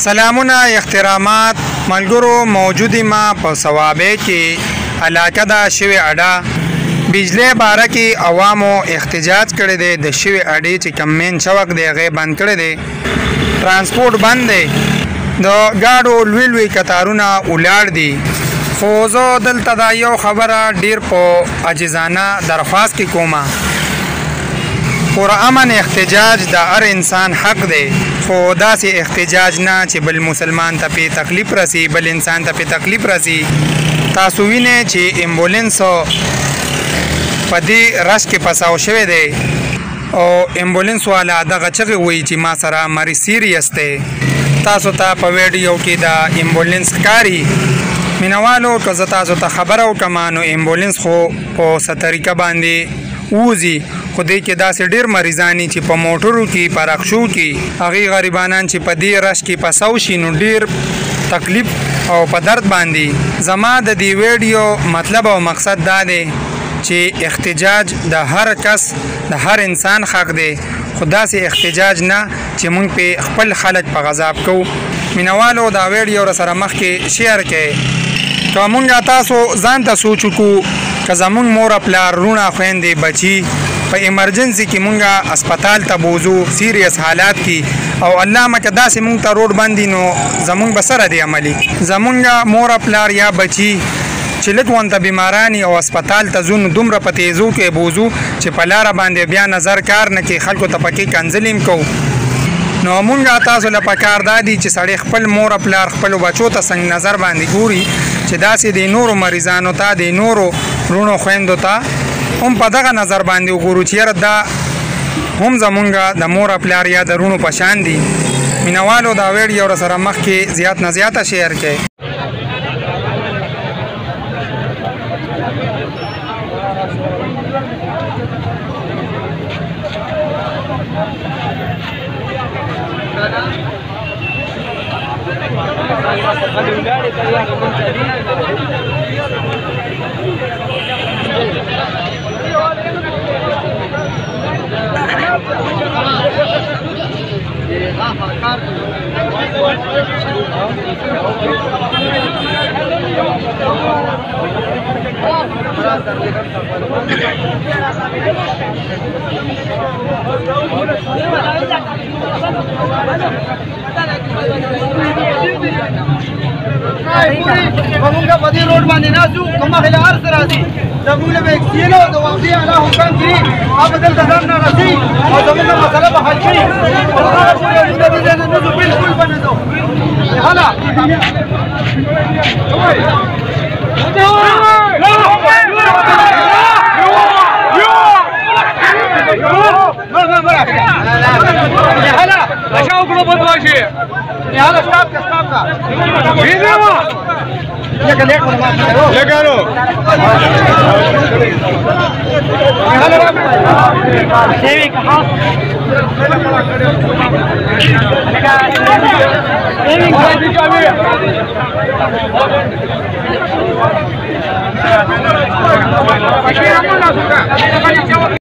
سلامونه احترامات ملګرو موجودی ما په ثوابه کې علاقه دا شوی اډا بجلی باره کې عوامو احتجاج کړی دی د شوی اډې چې کم مین چوک دی هغه بند کړی دی ترانسپورت بند دی د ګاډو لوی قطارونه ولاړ دي خو زه دلته دا یو خبره ډیر په عاجزانه درخواست کې کومه پرامن احتجاج د هر انسان حق دی خو داسې احتجاج نه چې بل مسلمان ته په تکلیف رسی بل انسان ته په تکلیف رسی تاسو وینئ چې امبولانس په دې رش کې پساو شوی دی او امبولانس والا دغه چغې وایي چې ما سره مریض سیریس دی تاسو ته په ویډیو کې د امبولانس ښکاري مینوالو که زه تاسو ته خبره وکړم نو امبولانس خو په څه طریقه باندې ووځي خو دې کې داسې ډېر مریضان چې په موټرو کې په رکشو کې هغې غریبانان چې په دې رش کې پسو شي نو ډېر تکلیف او په درد باندې زما د دې ویډیو مطلب او مقصد دا دی چې احتجاج د هر کس د هر انسان حق دی خو داسې احتجاج نه چې موږ په خپل خلک په غضب کوو مینوالو دا ویډیو راسره مخکې شیر کړئ که موږ تاسو ځان ته سوچ وکړو که زموږ مور پلار رونه خویندې بچي په ایمرجنسي کې مونږه اسپیټال ته بوزو سیریس حالات کې او الله مکه داسې مونږ ته روډ باندې نو زمونږ به سره دی عملي زمونږ مور پلار یا بچي چې لږ ونته بیمارانی او اسپیټال ته ځو نو دومره په تیزو کې بوزو چې په لاره باندې بیا نظر کار نه کوي خلکو ته پکې کنځلیم کوو نو مونږ تاسو له پکار دادي چې سړی خپل مور پلار خپل بچو ته څنګه نظر باندې ګوري چې داسې د نورو مریضانو ته د نورو رونو خویندو ته هم په دغه نظر باندې وګورو چې یاره دا هم زمونږ د مور پلار یا د رونو په شان دي مینوالو دا ویډیو راسره مخکې زیات نه زیاته شیر کړئ ومونږ په دې روډ باندې ناسو کومه خله هر سره راځي زموږ له ویکسین او د واقعي اعلی حکام کړي هغه بدل د ځان نه راځي او زموږ مسله به حل کړي هغه پورې د دې نه نو بالکل باندې نو هلا Așa o globă doașe! Hala, stop ka! Bine, mă! Legalo! Sevi ka ha! Sevi ka